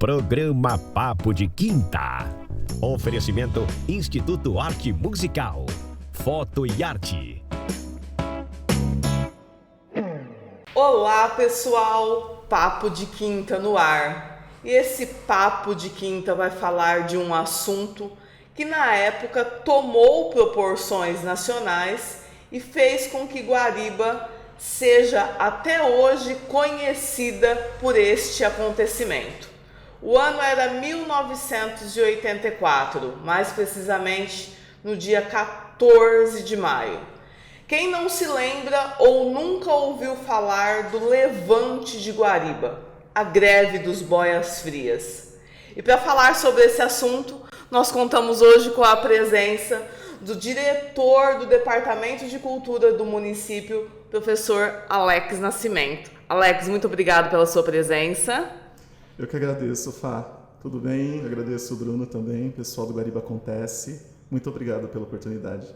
Programa Papo de Quinta. Oferecimento Instituto Arte Musical. Foto e Arte. Olá, pessoal! Papo de Quinta no ar. E esse Papo de Quinta vai falar de um assunto que na época tomou proporções nacionais e fez com que Guariba seja até hoje conhecida por este acontecimento. O ano era 1984, mais precisamente no dia 14 de maio. Quem não se lembra ou nunca ouviu falar do Levante de Guariba, a greve dos boias frias? E para falar sobre esse assunto, nós contamos hoje com a presença do diretor do Departamento de Cultura do município, professor Alex Nascimento. Alex, muito obrigado pela sua presença. Eu que agradeço, Fá. Tudo bem? Eu agradeço o Bruno também, pessoal do Guariba Acontece. Muito obrigado pela oportunidade.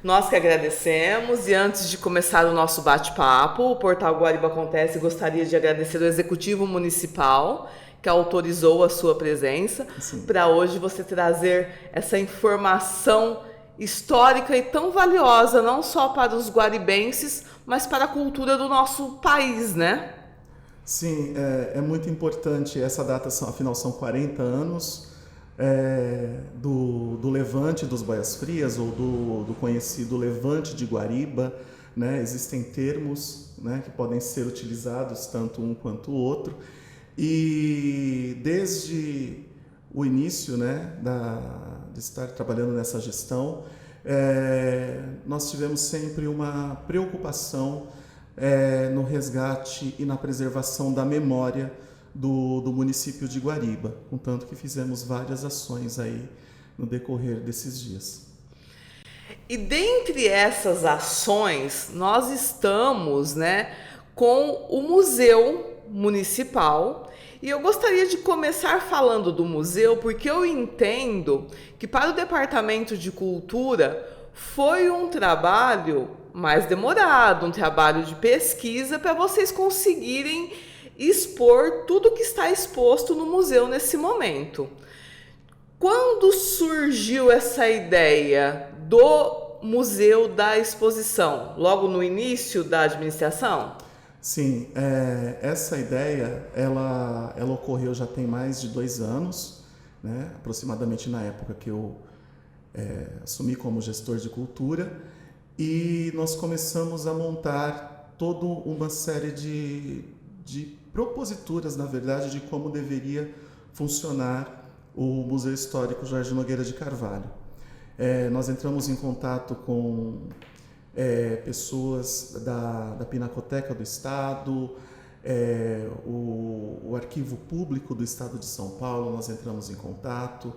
Nós que agradecemos, e antes de começar o nosso bate-papo, o portal Guariba Acontece gostaria de agradecer ao Executivo Municipal que autorizou a sua presença para hoje você trazer essa informação histórica e tão valiosa, não só para os guaribenses, mas para a cultura do nosso país, né? Sim, é muito importante. Essa data, afinal, são 40 anos do Levante dos Boias Frias, ou do conhecido Levante de Guariba, né? Existem termos, né, que podem ser utilizados tanto um quanto o outro. E desde o início, né, de estar trabalhando nessa gestão, nós tivemos sempre uma preocupação no resgate e na preservação da memória do município de Guariba, contanto que fizemos várias ações aí no decorrer desses dias. E dentre essas ações, nós estamos, né, com o Museu Municipal, e eu gostaria de começar falando do museu, porque eu entendo que para o Departamento de Cultura foi um trabalho mais demorado, um trabalho de pesquisa para vocês conseguirem expor tudo que está exposto no museu nesse momento. Quando surgiu essa ideia do Museu da Exposição? Logo no início da administração? Sim, essa ideia ela ocorreu já tem mais de 2 anos, né? Aproximadamente na época que eu assumi como gestor de cultura, e nós começamos a montar toda uma série de proposituras, na verdade, de como deveria funcionar o Museu Histórico Jorge Nogueira de Carvalho. Nós entramos em contato com pessoas da Pinacoteca do Estado, o Arquivo Público do Estado de São Paulo, nós entramos em contato,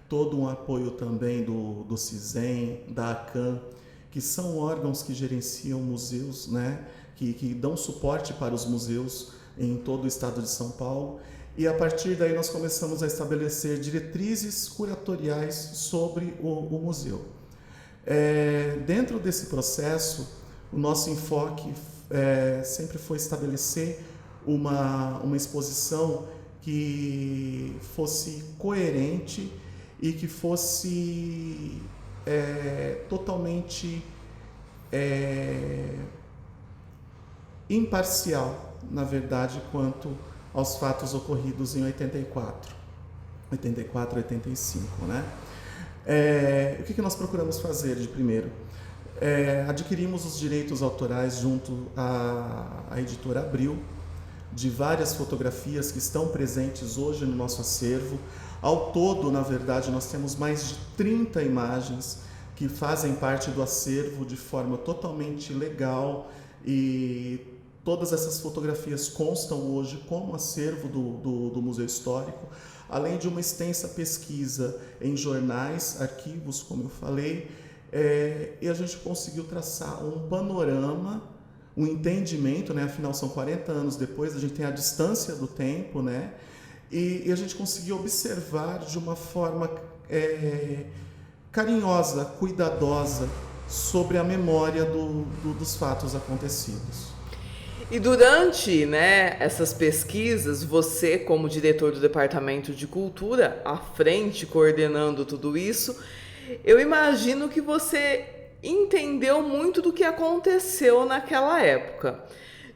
todo um apoio também do CISEM, da ACAM, que são órgãos que gerenciam museus, né, que dão suporte para os museus em todo o Estado de São Paulo. E a partir daí nós começamos a estabelecer diretrizes curatoriais sobre o museu. Dentro desse processo, o nosso enfoque sempre foi estabelecer uma exposição que fosse coerente e que fosse totalmente imparcial, na verdade, quanto aos fatos ocorridos em 84, 85, né? O que nós procuramos fazer de primeiro? Adquirimos os direitos autorais junto à editora Abril, de várias fotografias que estão presentes hoje no nosso acervo. Ao todo, na verdade, nós temos mais de 30 imagens que fazem parte do acervo de forma totalmente legal, e todas essas fotografias constam hoje como acervo do Museu Histórico, além de uma extensa pesquisa em jornais, arquivos, como eu falei, e a gente conseguiu traçar um panorama, um entendimento, né? Afinal, são 40 anos depois, a gente tem a distância do tempo, né? E a gente conseguiu observar de uma forma carinhosa, cuidadosa, sobre a memória dos fatos acontecidos. E durante, né, essas pesquisas, você, como diretor do Departamento de Cultura, à frente, coordenando tudo isso, eu imagino que você entendeu muito do que aconteceu naquela época.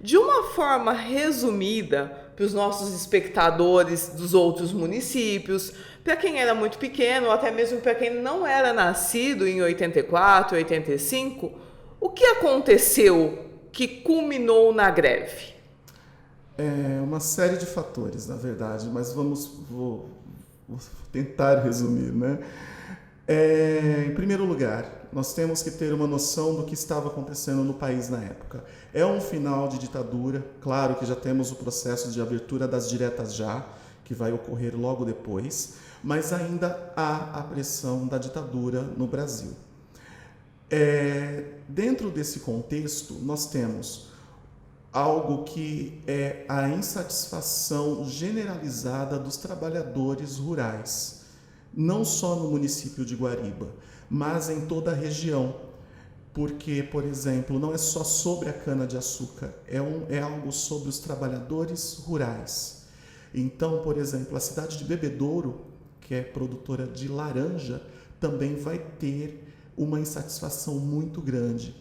De uma forma resumida, para os nossos espectadores dos outros municípios, para quem era muito pequeno, ou até mesmo para quem não era nascido em 84, 85, o que aconteceu que culminou na greve? É uma série de fatores, na verdade, mas vou tentar resumir, né? Em primeiro lugar, nós temos que ter uma noção do que estava acontecendo no país na época. É um final de ditadura, claro que já temos o processo de abertura das diretas já, que vai ocorrer logo depois, mas ainda há a pressão da ditadura no Brasil. Dentro desse contexto, nós temos algo que é a insatisfação generalizada dos trabalhadores rurais, não só no município de Guariba, mas em toda a região. Porque, por exemplo, não é só sobre a cana-de-açúcar, é algo sobre os trabalhadores rurais. Então, por exemplo, a cidade de Bebedouro, que é produtora de laranja, também vai ter uma insatisfação muito grande.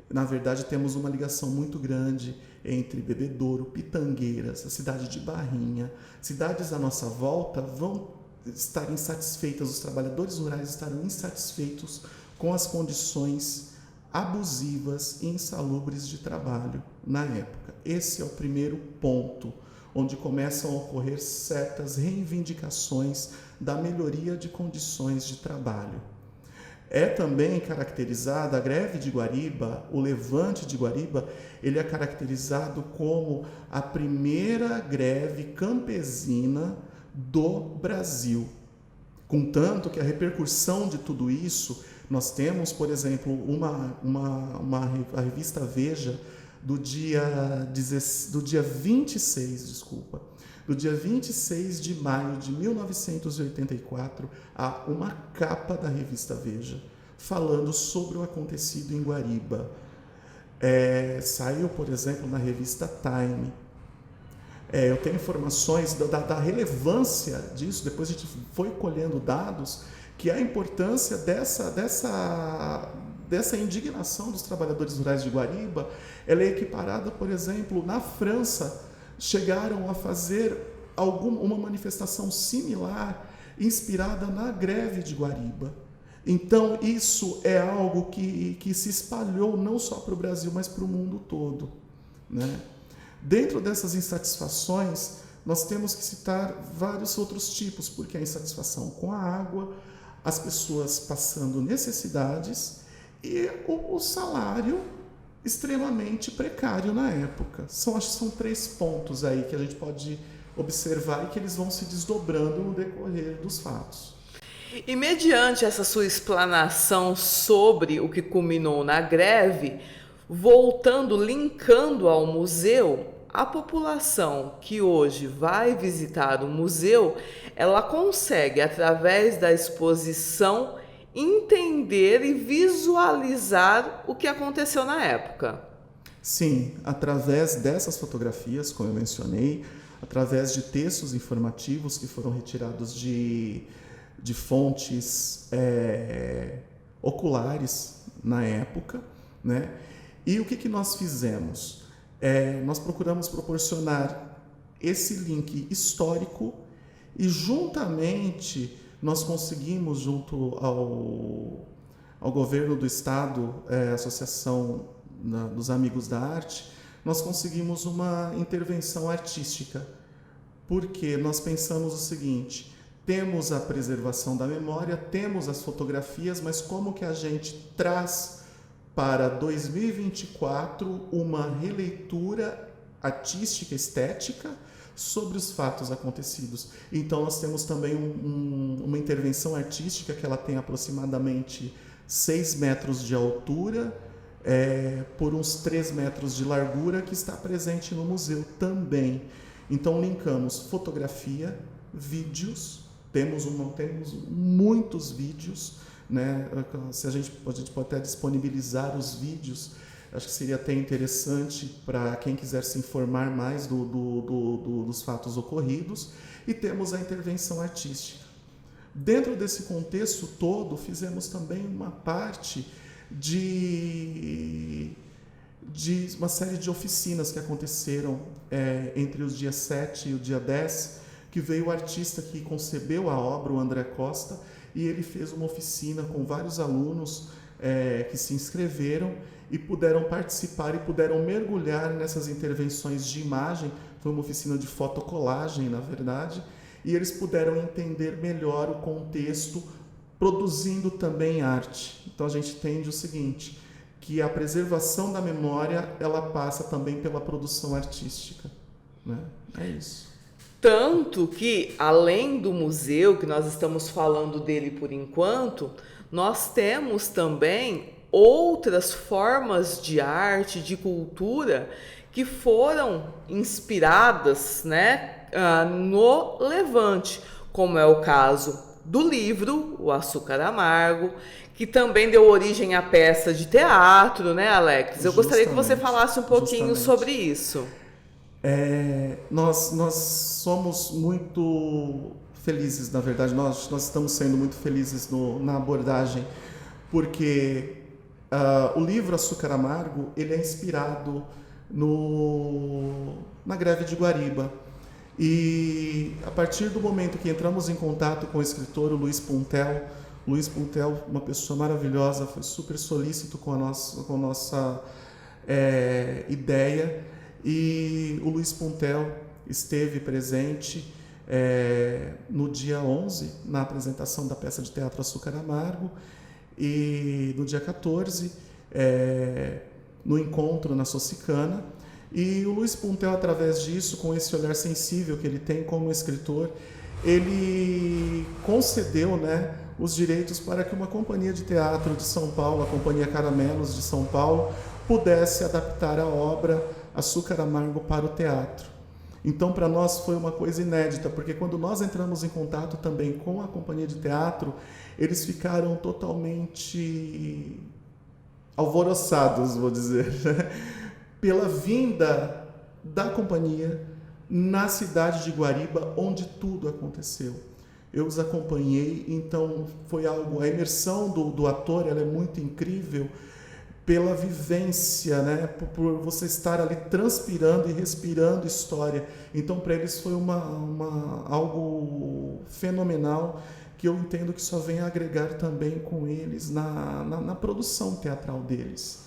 Na verdade, temos uma ligação muito grande entre Bebedouro, Pitangueiras, a cidade de Barrinha. Cidades à nossa volta vão estar insatisfeitas, os trabalhadores rurais estarão insatisfeitos com as condições abusivas e insalubres de trabalho na época. Esse é o primeiro ponto, onde começam a ocorrer certas reivindicações da melhoria de condições de trabalho. É também caracterizada a greve de Guariba, o levante de Guariba, ele é caracterizado como a primeira greve campesina do Brasil. Contanto que a repercussão de tudo isso, nós temos, por exemplo, a revista Veja do dia 26 de maio de 1984, há uma capa da revista Veja falando sobre o acontecido em Guariba. Saiu, por exemplo, na revista Time. Eu tenho informações da relevância disso, depois a gente foi colhendo dados, que a importância dessa indignação dos trabalhadores rurais de Guariba, ela é equiparada, por exemplo, na França, chegaram a fazer uma manifestação similar, inspirada na greve de Guariba. Então, isso é algo que se espalhou não só para o Brasil, mas para o mundo todo, né? Dentro dessas insatisfações, nós temos que citar vários outros tipos, porque a insatisfação com a água, as pessoas passando necessidades e o salário extremamente precário na época. Acho que são 3 pontos aí que a gente pode observar e que eles vão se desdobrando no decorrer dos fatos. E mediante essa sua explanação sobre o que culminou na greve, linkando ao museu, a população que hoje vai visitar o museu, ela consegue, através da exposição, entender e visualizar o que aconteceu na época. Sim, através dessas fotografias, como eu mencionei, através de textos informativos que foram retirados de fontes oculares na época, né? E o que nós fizemos? Nós procuramos proporcionar esse link histórico e, juntamente, nós conseguimos, junto ao governo do Estado, Associação dos Amigos da Arte, nós conseguimos uma intervenção artística, porque nós pensamos o seguinte: temos a preservação da memória, temos as fotografias, mas como que a gente traz para 2024 uma releitura artística, estética sobre os fatos acontecidos? Então nós temos também uma intervenção artística que ela tem aproximadamente 6 metros de altura por uns 3 metros de largura, que está presente no museu também. Então linkamos fotografia, vídeos, temos muitos vídeos, né? A gente pode até disponibilizar os vídeos Acho que seria até interessante para quem quiser se informar mais dos fatos ocorridos. E temos a intervenção artística. Dentro desse contexto todo, fizemos também uma parte de uma série de oficinas que aconteceram entre os dias 7 e o dia 10, que veio o artista que concebeu a obra, o André Costa, e ele fez uma oficina com vários alunos que se inscreveram e puderam participar e puderam mergulhar nessas intervenções de imagem. Foi uma oficina de fotocolagem, na verdade, e eles puderam entender melhor o contexto, produzindo também arte. Então a gente entende o seguinte, que a preservação da memória, ela passa também pela produção artística, né? É isso. Tanto que, além do museu, que nós estamos falando dele por enquanto, nós temos também outras formas de arte, de cultura, que foram inspiradas, né, no Levante, como é o caso do livro O Açúcar Amargo, que também deu origem à peça de teatro, né, Alex? Eu gostaria que você falasse um pouquinho sobre isso. Nós somos muito felizes, na verdade, nós estamos sendo muito felizes na abordagem, porque o livro Açúcar Amargo, ele é inspirado na greve de Guariba. E a partir do momento que entramos em contato com o escritor, o Luiz Puntel, uma pessoa maravilhosa, foi super solícito com a nossa ideia, e o Luiz Puntel esteve presente no dia 11, na apresentação da peça de teatro Açúcar Amargo, e no dia 14, no encontro na Socicana. E o Luiz Puntel, através disso, com esse olhar sensível que ele tem como escritor, ele concedeu, né, os direitos para que uma companhia de teatro de São Paulo, a Companhia Caramelos de São Paulo, pudesse adaptar a obra Açúcar Amargo para o teatro. Então, para nós foi uma coisa inédita, porque quando nós entramos em contato também com a companhia de teatro, eles ficaram totalmente alvoroçados, vou dizer, pela vinda da companhia na cidade de Guariba, onde tudo aconteceu. Eu os acompanhei, então foi algo, a imersão do ator, ela é muito incrível pela vivência, né? Por você estar ali transpirando e respirando história. Então, para eles foi algo fenomenal, que eu entendo que só vem agregar também com eles na produção teatral deles.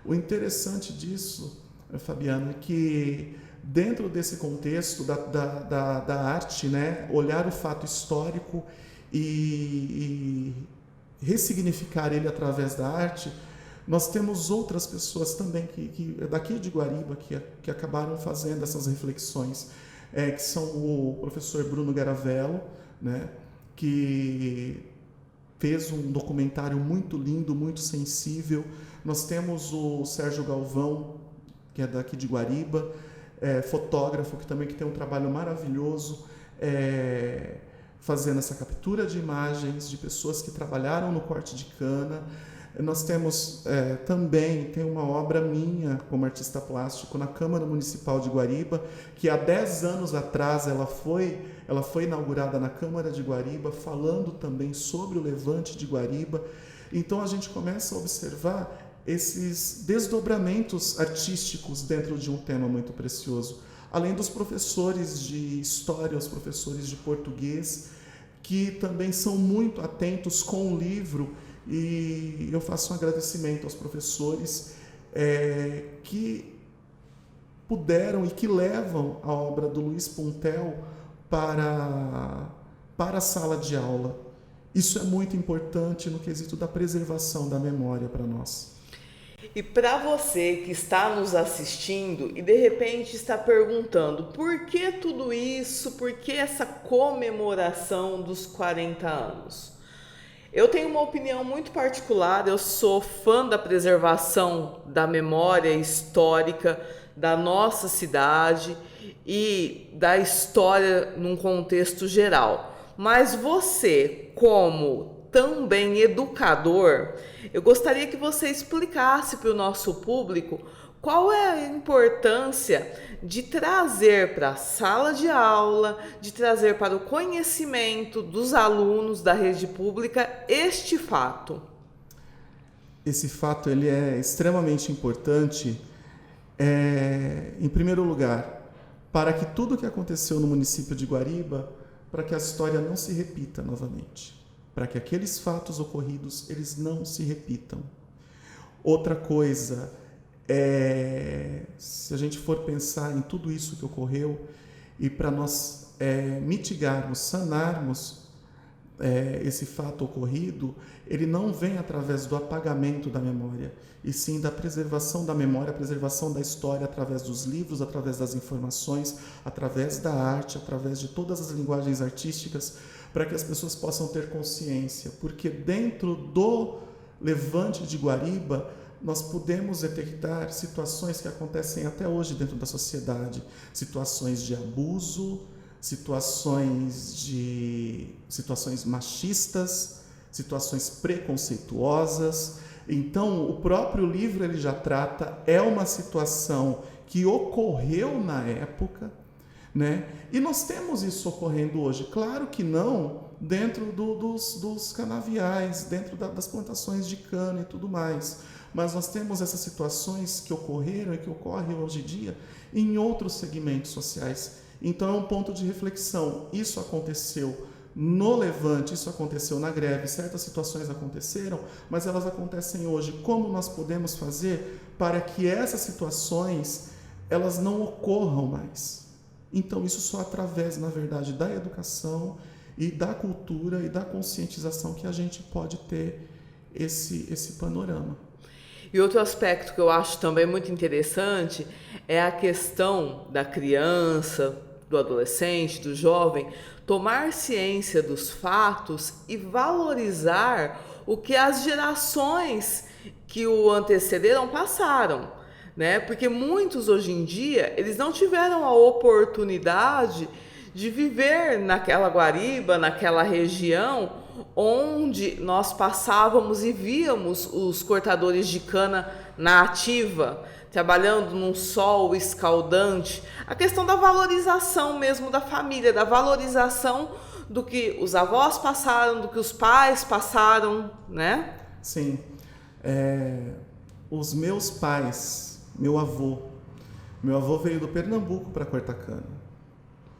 O interessante disso, Fabiana, é que dentro desse contexto da arte, né, olhar o fato histórico e ressignificar ele através da arte, nós temos outras pessoas também que daqui de Guariba que acabaram fazendo essas reflexões, que são o professor Bruno Garavello, né, que fez um documentário muito lindo, muito sensível. Nós temos o Sérgio Galvão, que é daqui de Guariba, fotógrafo, que também tem um trabalho maravilhoso, fazendo essa captura de imagens de pessoas que trabalharam no corte de cana. Nós temos também, tem uma obra minha como artista plástico na Câmara Municipal de Guariba, que há 10 anos atrás ela foi inaugurada na Câmara de Guariba, falando também sobre o Levante de Guariba. Então a gente começa a observar esses desdobramentos artísticos dentro de um tema muito precioso. Além dos professores de história, os professores de português, que também são muito atentos com o livro, e eu faço um agradecimento aos professores que puderam e que levam a obra do Luiz Puntel para a sala de aula. Isso é muito importante no quesito da preservação da memória para nós. E para você que está nos assistindo e de repente está perguntando por que tudo isso, por que essa comemoração dos 40 anos? Eu tenho uma opinião muito particular, eu sou fã da preservação da memória histórica da nossa cidade e da história num contexto geral. Mas você, como também educador, eu gostaria que você explicasse para o nosso público qual é a importância de trazer para a sala de aula, de trazer para o conhecimento dos alunos da rede pública este fato. Esse fato ele é extremamente importante, em primeiro lugar, para que tudo o que aconteceu no município de Guariba, para que a história não se repita novamente, para que aqueles fatos ocorridos eles não se repitam. Outra coisa, se a gente for pensar em tudo isso que ocorreu e para nós mitigarmos, sanarmos esse fato ocorrido, ele não vem através do apagamento da memória, e sim da preservação da memória, a preservação da história através dos livros, através das informações, através da arte, através de todas as linguagens artísticas, para que as pessoas possam ter consciência, porque dentro do levante de Guariba, nós podemos detectar situações que acontecem até hoje dentro da sociedade, situações de abuso, situações machistas, situações preconceituosas. Então, o próprio livro ele já trata, é uma situação que ocorreu na época, né? E nós temos isso ocorrendo hoje. Claro que não dentro dos canaviais, dentro das plantações de cana e tudo mais. Mas nós temos essas situações que ocorreram e que ocorrem hoje em dia em outros segmentos sociais. Então é um ponto de reflexão. Isso aconteceu no levante, isso aconteceu na greve, certas situações aconteceram, mas elas acontecem hoje. Como nós podemos fazer para que essas situações elas não ocorram mais? Então isso só através, na verdade, da educação e da cultura e da conscientização que a gente pode ter esse panorama. E outro aspecto que eu acho também muito interessante é a questão da criança, do adolescente, do jovem, tomar ciência dos fatos e valorizar o que as gerações que o antecederam passaram, né? Porque muitos hoje em dia, eles não tiveram a oportunidade de viver naquela Guariba, naquela região onde nós passávamos e víamos os cortadores de cana na ativa, trabalhando num sol escaldante. A questão da valorização mesmo da família, da valorização do que os avós passaram, do que os pais passaram, né? Sim. Os meus pais, meu avô veio do Pernambuco para cortar cana.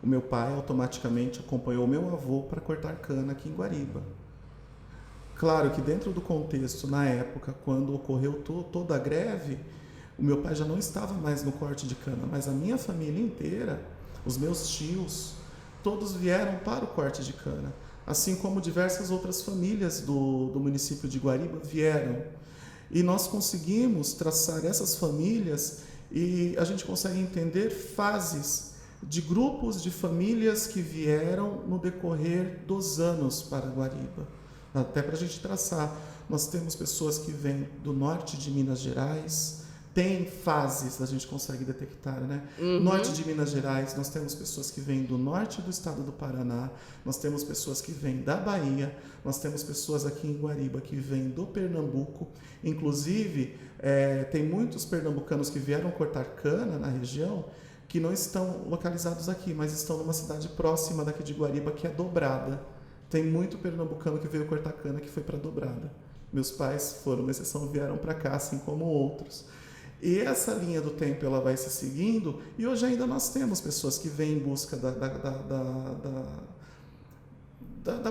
O meu pai automaticamente acompanhou o meu avô para cortar cana aqui em Guariba. Claro que dentro do contexto, na época, quando ocorreu toda a greve, o meu pai já não estava mais no corte de cana, mas a minha família inteira, os meus tios, todos vieram para o corte de cana, assim como diversas outras famílias do município de Guariba vieram. E nós conseguimos traçar essas famílias e a gente consegue entender fases de grupos de famílias que vieram no decorrer dos anos para Guariba. Até para a gente traçar, nós temos pessoas que vêm do norte de Minas Gerais, tem fases, a gente consegue detectar, né? Uhum. Norte de Minas Gerais, nós temos pessoas que vêm do norte do estado do Paraná, nós temos pessoas que vêm da Bahia, nós temos pessoas aqui em Guariba que vêm do Pernambuco, inclusive tem muitos pernambucanos que vieram cortar cana na região, que não estão localizados aqui, mas estão numa cidade próxima daqui de Guariba, que é Dobrada. Tem muito pernambucano que veio cortar cana que foi para Dobrada. Meus pais foram uma exceção, vieram para cá, assim como outros. E essa linha do tempo ela vai se seguindo, e hoje ainda nós temos pessoas que vêm em busca da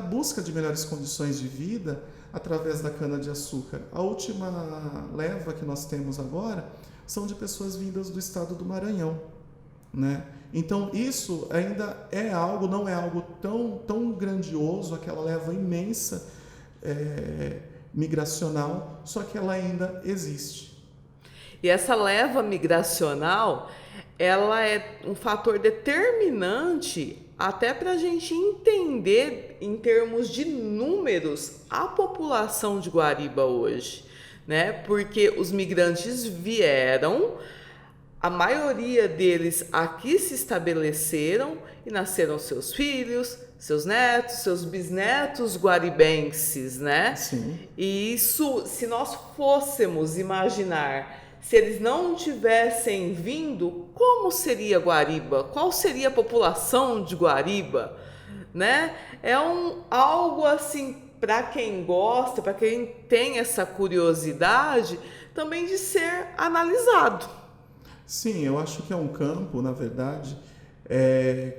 busca de melhores condições de vida através da cana-de-açúcar. A última leva que nós temos agora são de pessoas vindas do estado do Maranhão, né? Então isso ainda é algo, não é algo tão grandioso, aquela leva imensa migracional, só que ela ainda existe. E essa leva migracional, ela é um fator determinante até para a gente entender, em termos de números, a população de Guariba hoje, né? Porque os migrantes vieram, A maioria deles aqui se estabeleceram e nasceram seus filhos, seus netos, seus bisnetos guaribenses, né? Sim. E isso, se nós fôssemos imaginar, se eles não tivessem vindo, como seria Guariba? Qual seria a população de Guariba, né? É algo assim para quem gosta, para quem tem essa curiosidade, também de ser analisado. Sim, eu acho que é um campo, na verdade,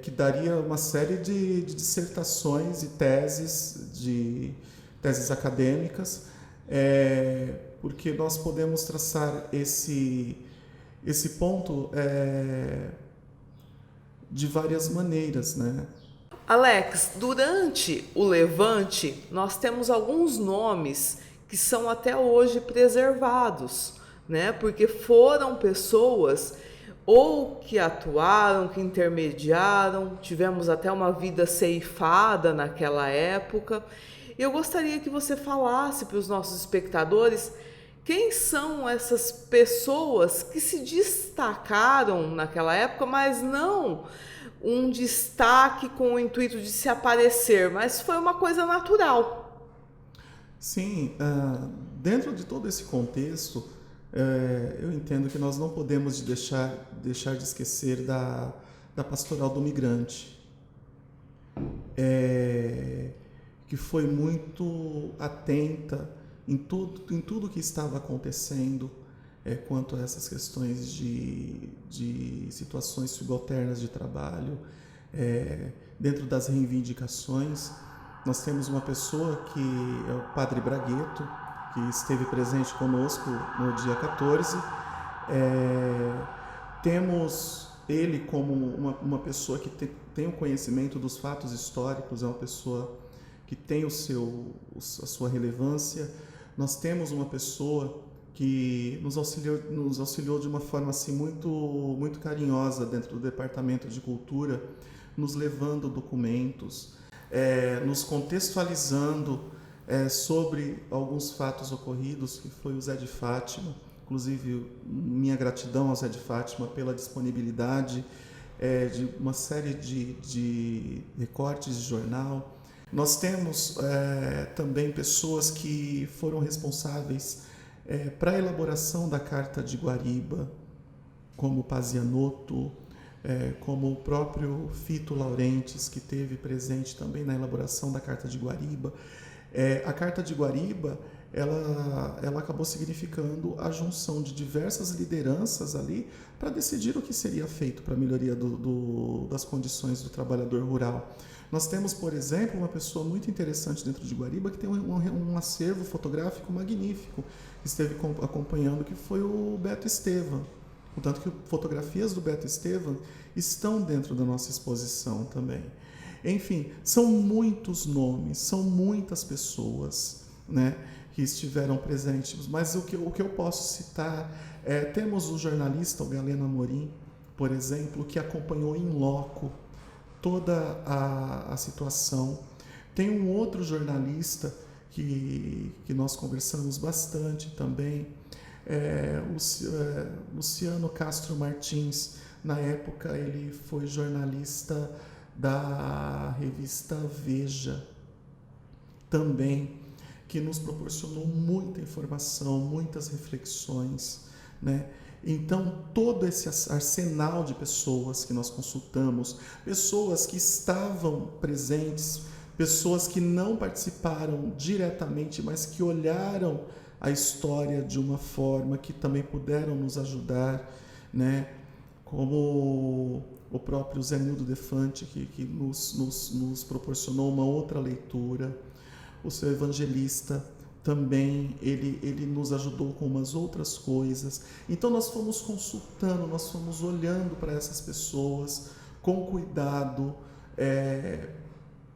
que daria uma série de dissertações e teses acadêmicas, porque nós podemos traçar esse ponto de várias maneiras, né? Alex, durante o Levante, nós temos alguns nomes que são até hoje preservados, né? Porque foram pessoas ou que atuaram, que intermediaram, tivemos até uma vida ceifada naquela época. Eu gostaria que você falasse para os nossos espectadores quem são essas pessoas que se destacaram naquela época, mas não um destaque com o intuito de se aparecer, mas foi uma coisa natural. Sim, dentro de todo esse contexto, eu entendo que nós não podemos deixar de esquecer da pastoral do migrante, que foi muito atenta em tudo que estava acontecendo quanto a essas questões de situações subalternas de trabalho. Dentro das reivindicações, nós temos uma pessoa que é o Padre Bragueto, que esteve presente conosco no dia 14. Temos ele como uma pessoa que tem o conhecimento dos fatos históricos, é uma pessoa que tem a sua relevância. Nós temos uma pessoa que nos auxiliou de uma forma assim, muito carinhosa dentro do Departamento de Cultura, nos levando documentos, nos contextualizando sobre alguns fatos ocorridos, que foi o Zé de Fátima. Inclusive, minha gratidão ao Zé de Fátima pela disponibilidade de uma série de recortes de jornal. Nós temos também pessoas que foram responsáveis para a elaboração da Carta de Guariba, como Pazianotto, como o próprio Fito Laurentiis, que esteve presente também na elaboração da Carta de Guariba. A Carta de Guariba, ela acabou significando a junção de diversas lideranças ali para decidir o que seria feito para a melhoria das condições do trabalhador rural. Nós temos, por exemplo, uma pessoa muito interessante dentro de Guariba que tem um acervo fotográfico magnífico, que esteve acompanhando, que foi o Beto Estevam. Portanto, que fotografias do Beto Estevam estão dentro da nossa exposição também. Enfim, são muitos nomes, são muitas pessoas, né, que estiveram presentes, mas o que eu posso citar, temos o jornalista, o Galeno Amorim, por exemplo, que acompanhou in loco toda a situação. Tem um outro jornalista que nós conversamos bastante também, Luciano Castro Martins. Na época ele foi jornalista da revista Veja também, que nos proporcionou muita informação, muitas reflexões, né? Então, todo esse arsenal de pessoas que nós consultamos, pessoas que estavam presentes, pessoas que não participaram diretamente, mas que olharam a história de uma forma que também puderam nos ajudar, né? Como o próprio Zé Nildo Defante, que nos proporcionou uma outra leitura. O seu evangelista também, ele nos ajudou com umas outras coisas. Então nós fomos consultando, nós fomos olhando para essas pessoas com cuidado,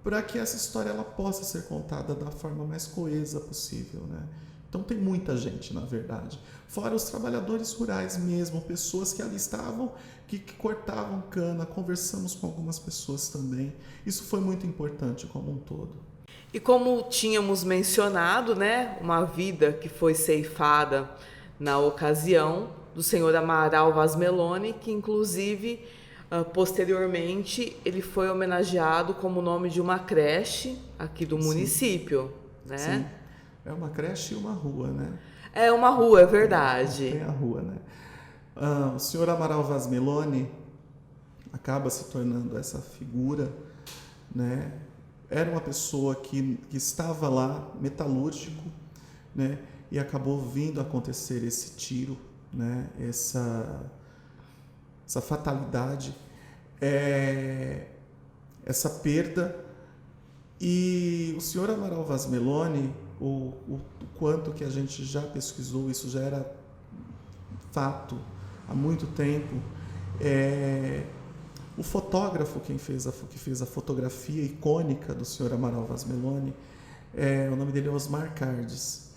para que essa história ela possa ser contada da forma mais coesa possível, né? Então tem muita gente, na verdade. Fora os trabalhadores rurais mesmo, pessoas que ali estavam, que cortavam cana, conversamos com algumas pessoas também. Isso foi muito importante como um todo. E como tínhamos mencionado, né, uma vida que foi ceifada na ocasião, do senhor Amaral Vaz Meloni, que inclusive posteriormente ele foi homenageado como o nome de uma creche aqui do município, né? Sim. É uma creche e uma rua, né? É uma rua, é verdade. Tem a rua, né? O senhor Amaral Vaz Meloni acaba se tornando essa figura, né? Era uma pessoa que estava lá, metalúrgico, né? E acabou vindo acontecer esse tiro, né? Essa fatalidade, essa perda. E o senhor Amaral Vaz Meloni, o quanto que a gente já pesquisou, isso já era fato há muito tempo. O fotógrafo que fez a fotografia icônica do senhor Amaral Vaz Meloni, o nome dele é Osmar Cardes.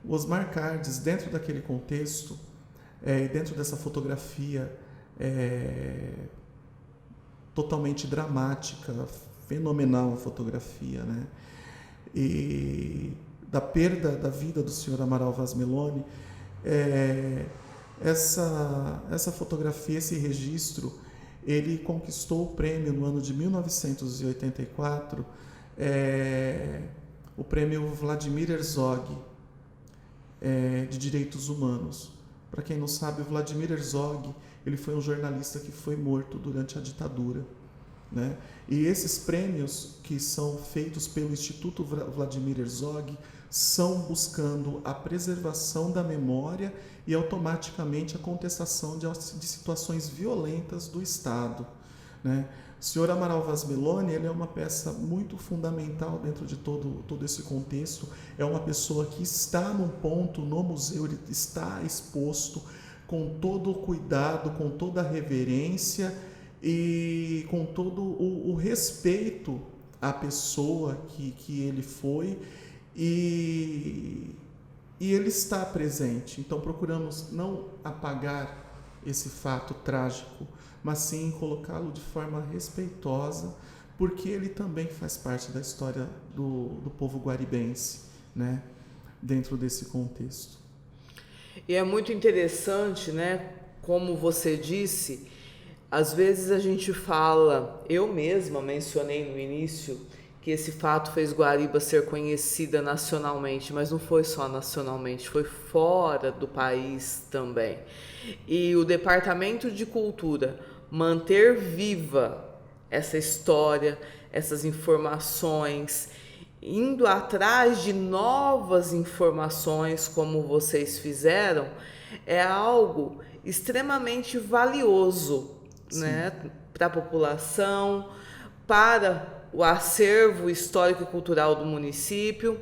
O Osmar Cardes, dentro daquele contexto, dentro dessa fotografia totalmente dramática, fenomenal a fotografia, né? E da perda da vida do senhor Amaral Vaz Meloni, essa fotografia, esse registro, ele conquistou o prêmio no ano de 1984, o prêmio Vladimir Herzog de Direitos Humanos. Para quem não sabe, o Vladimir Herzog, ele foi um jornalista que foi morto durante a ditadura, né? E esses prêmios que são feitos pelo Instituto Vladimir Herzog são buscando a preservação da memória e automaticamente a contestação de situações violentas do Estado, né? O senhor Amaral Vaz Meloni, ele é uma peça muito fundamental dentro de todo esse contexto. É uma pessoa que está num ponto no museu, ele está exposto com todo o cuidado, com toda a reverência e com todo o respeito à pessoa que ele foi, e ele está presente. Então procuramos não apagar esse fato trágico, mas sim colocá-lo de forma respeitosa, porque ele também faz parte da história do povo guaribense, né? Dentro desse contexto. E é muito interessante, né? Como você disse, às vezes a gente fala, eu mesma mencionei no início que esse fato fez Guariba ser conhecida nacionalmente, mas não foi só nacionalmente, foi fora do país também. E o Departamento de Cultura manter viva essa história, essas informações, indo atrás de novas informações, como vocês fizeram, é algo extremamente valioso, né, para a população, para o acervo histórico e cultural do município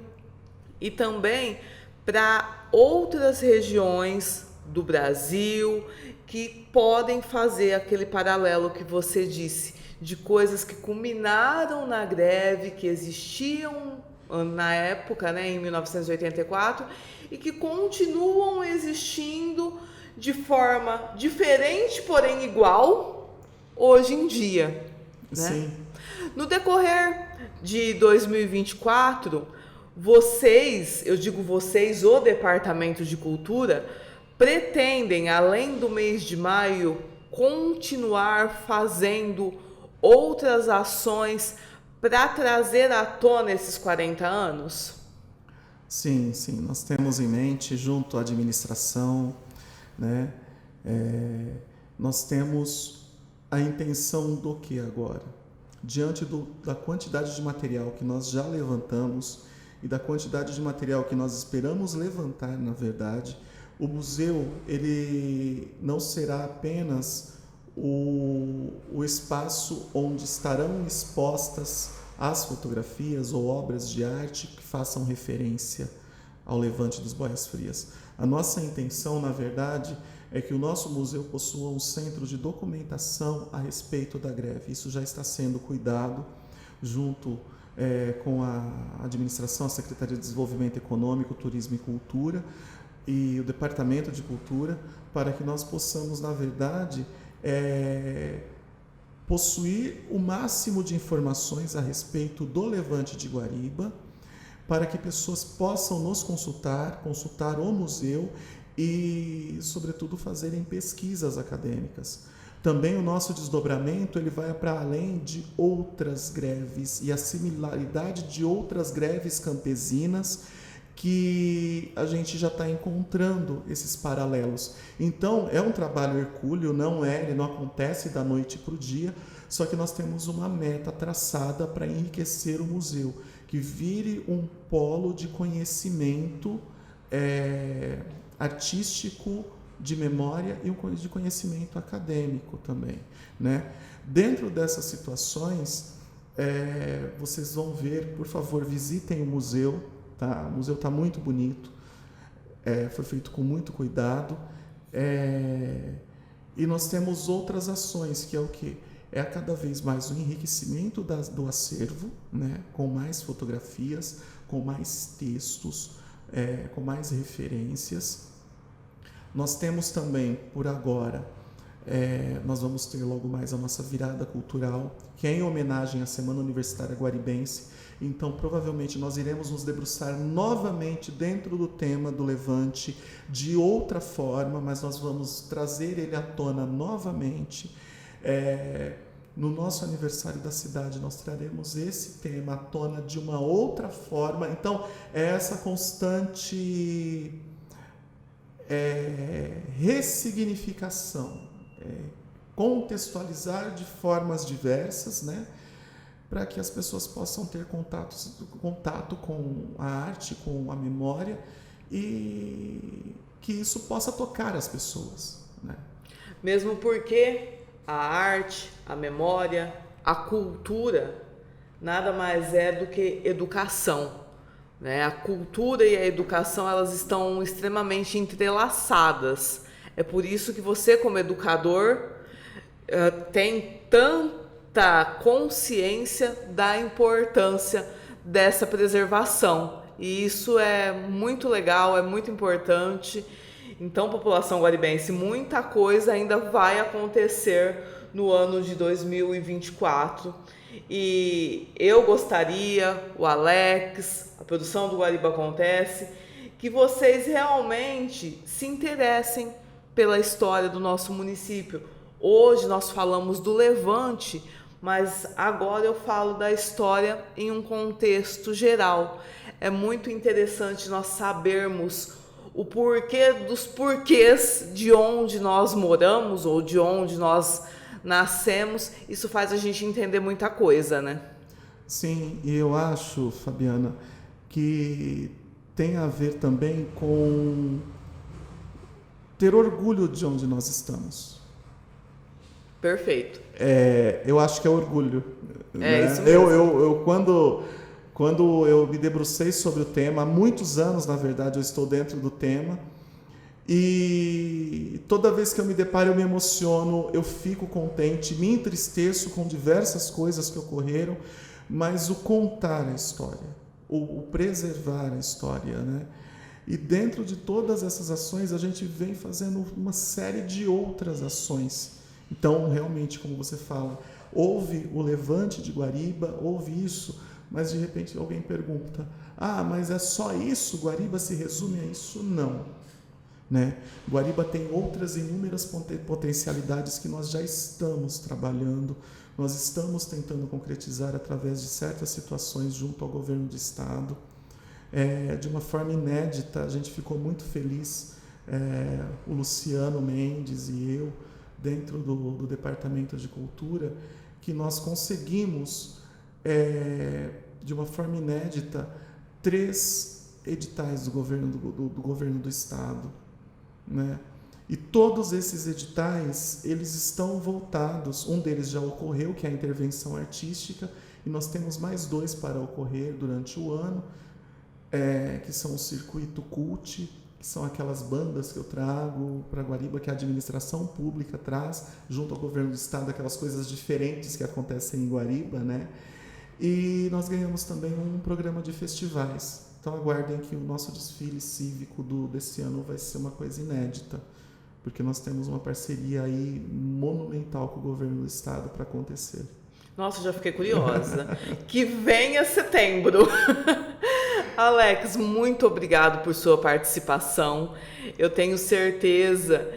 e também para outras regiões do Brasil que podem fazer aquele paralelo que você disse, de coisas que culminaram na greve, que existiam na época, né, em 1984, e que continuam existindo de forma diferente, porém igual, hoje em dia, né? Sim. No decorrer de 2024, vocês, eu digo vocês, o Departamento de Cultura, pretendem, além do mês de maio, continuar fazendo outras ações para trazer à tona esses 40 anos? Sim, nós temos em mente, junto à administração, né, nós temos a intenção do que agora? Diante da quantidade de material que nós já levantamos e da quantidade de material que nós esperamos levantar, na verdade, o museu, ele não será apenas o espaço onde estarão expostas as fotografias ou obras de arte que façam referência ao levante dos Boias Frias. A nossa intenção, na verdade, é que o nosso museu possua um centro de documentação a respeito da greve. Isso já está sendo cuidado junto com a administração, a Secretaria de Desenvolvimento Econômico, Turismo e Cultura e o Departamento de Cultura, para que nós possamos, na verdade, possuir o máximo de informações a respeito do levante de Guariba, para que pessoas possam nos consultar o museu e, sobretudo, fazerem pesquisas acadêmicas. Também o nosso desdobramento ele vai para além de outras greves e a similaridade de outras greves campesinas que a gente já está encontrando esses paralelos. Então, é um trabalho hercúleo, ele não acontece da noite para o dia, só que nós temos uma meta traçada para enriquecer o museu, que vire um polo de conhecimento artístico, de memória e de conhecimento acadêmico também, né? Dentro dessas situações, vocês vão ver, por favor, visitem o museu, tá? O museu está muito bonito, foi feito com muito cuidado, e nós temos outras ações, que é o quê? É cada vez mais o enriquecimento do acervo, né? Com mais fotografias, com mais textos, com mais referências. Nós temos também, por agora, nós vamos ter logo mais a nossa virada cultural, que é em homenagem à Semana Universitária Guaribense. Então, provavelmente, nós iremos nos debruçar novamente dentro do tema do Levante, de outra forma, mas nós vamos trazer ele à tona novamente. No nosso aniversário da cidade, nós traremos esse tema à tona de uma outra forma. Então, é essa constante ressignificação, contextualizar de formas diversas, né, para que as pessoas possam ter contato com a arte, com a memória, e que isso possa tocar as pessoas, né? Mesmo porque a arte, a memória, a cultura nada mais é do que educação, né? A cultura e a educação, elas estão extremamente entrelaçadas. É por isso que você, como educador, tem tanta consciência da importância dessa preservação. E isso é muito legal, é muito importante. Então, população guaribense, muita coisa ainda vai acontecer no ano de 2024. E eu gostaria, o Alex, a produção do Guariba Acontece, que vocês realmente se interessem pela história do nosso município. Hoje nós falamos do Levante, mas agora eu falo da história em um contexto geral. É muito interessante nós sabermos o porquê dos porquês de onde nós moramos ou de onde nós nascemos. Isso faz a gente entender muita coisa, né? Sim, e eu acho, Fabiana, que tem a ver também com ter orgulho de onde nós estamos. Perfeito. Eu acho que é orgulho. Né? Isso mesmo. Eu quando eu me debrucei sobre o tema, há muitos anos, na verdade, eu estou dentro do tema, e toda vez que eu me deparo, eu me emociono, eu fico contente, me entristeço com diversas coisas que ocorreram, mas o contar a história, o preservar a história, né? E dentro de todas essas ações, a gente vem fazendo uma série de outras ações. Então, realmente, como você fala, houve o Levante de Guariba, houve isso, mas de repente alguém pergunta: mas é só isso? Guariba se resume a isso? Não. Né? Guariba tem outras inúmeras potencialidades que nós já estamos trabalhando, nós estamos tentando concretizar através de certas situações junto ao governo do estado. De uma forma inédita, a gente ficou muito feliz, o Luciano Mendes e eu, dentro do Departamento de Cultura, que nós conseguimos, de uma forma inédita, 3 editais do governo do estado, né? E todos esses editais, eles estão voltados, um deles já ocorreu, que é a intervenção artística, e nós temos mais 2 para ocorrer durante o ano, que são o Circuito Cult, que são aquelas bandas que eu trago para Guariba, que a administração pública traz, junto ao governo do estado, aquelas coisas diferentes que acontecem em Guariba, né? E nós ganhamos também um programa de festivais. Então aguardem que o nosso desfile cívico desse ano vai ser uma coisa inédita, porque nós temos uma parceria aí monumental com o governo do estado para acontecer. Nossa, já fiquei curiosa. Que venha setembro. Alex, muito obrigado por sua participação. Eu tenho certeza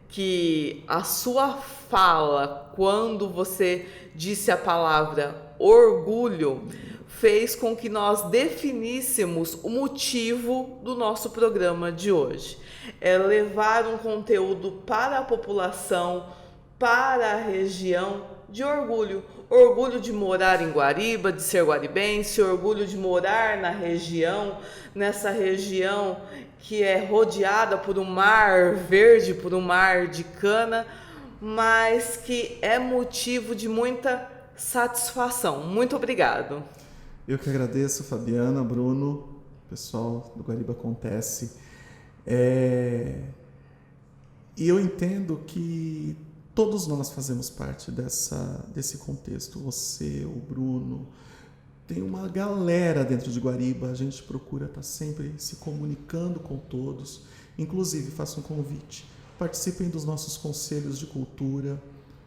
que a sua fala, quando você disse a palavra orgulho, fez com que nós definíssemos o motivo do nosso programa de hoje. É levar um conteúdo para a população, para a região, de orgulho. Orgulho de morar em Guariba, de ser guaribense, orgulho de morar na região, nessa região que é rodeada por um mar verde, por um mar de cana, mas que é motivo de muita satisfação. Muito obrigado. Eu que agradeço, Fabiana, Bruno, pessoal do Guariba Acontece. E eu entendo que todos nós fazemos parte desse contexto. Você, o Bruno, tem uma galera dentro de Guariba. A gente procura estar sempre se comunicando com todos. Inclusive, faço um convite. Participem dos nossos conselhos de cultura.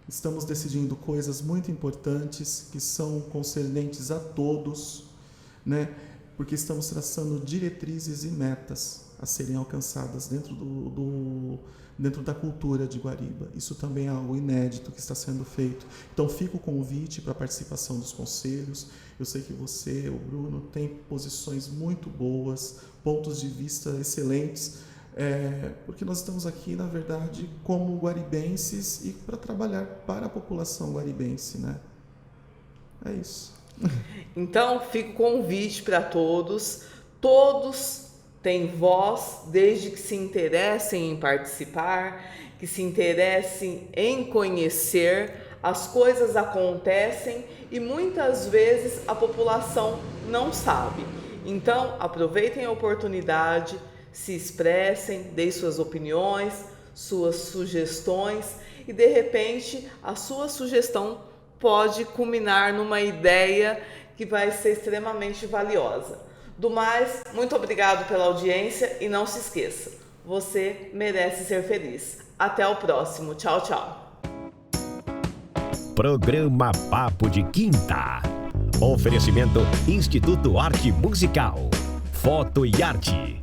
Estamos decidindo coisas muito importantes que são concernentes a todos, né? Porque estamos traçando diretrizes e metas a serem alcançadas dentro da cultura de Guariba. Isso também é algo inédito que está sendo feito. Então fica o convite para a participação dos conselhos. Eu sei que você, o Bruno, tem posições muito boas, pontos de vista excelentes, porque nós estamos aqui, na verdade, como guaribenses e para trabalhar para a população guaribense, né? É isso. Então, fica o convite para todos. Todos têm voz, desde que se interessem em participar, que se interessem em conhecer. As coisas acontecem e muitas vezes a população não sabe. Então, aproveitem a oportunidade, se expressem, deem suas opiniões, suas sugestões e, de repente, a sua sugestão pode culminar numa ideia que vai ser extremamente valiosa. Do mais, muito obrigado pela audiência e não se esqueça, você merece ser feliz. Até o próximo. Tchau, tchau. Programa Papo de Quinta. Oferecimento Instituto Arte Musical. Foto e Arte.